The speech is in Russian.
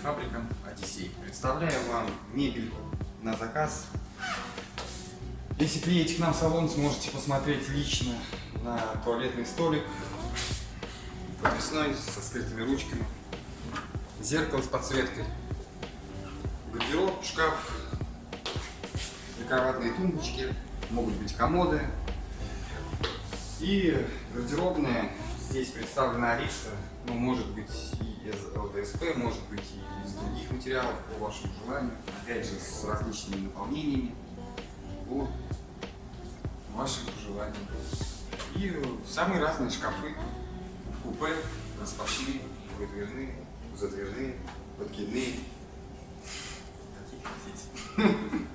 фабрика Odissey. Представляю вам мебель на заказ. Если приедете к нам в салон, сможете посмотреть лично на туалетный столик подвесной со скрытыми ручками, зеркало с подсветкой, гардероб, шкаф, прикроватные тумбочки, могут быть комоды и гардеробная. Здесь представлена ариста, но может быть и из ЛДСП, может быть и из других материалов по вашему желанию, опять же с различными наполнениями по вашим пожеланиям. И самые разные шкафы, купе, распашные, выдвижные, задвижные, подкидные, какие хотите.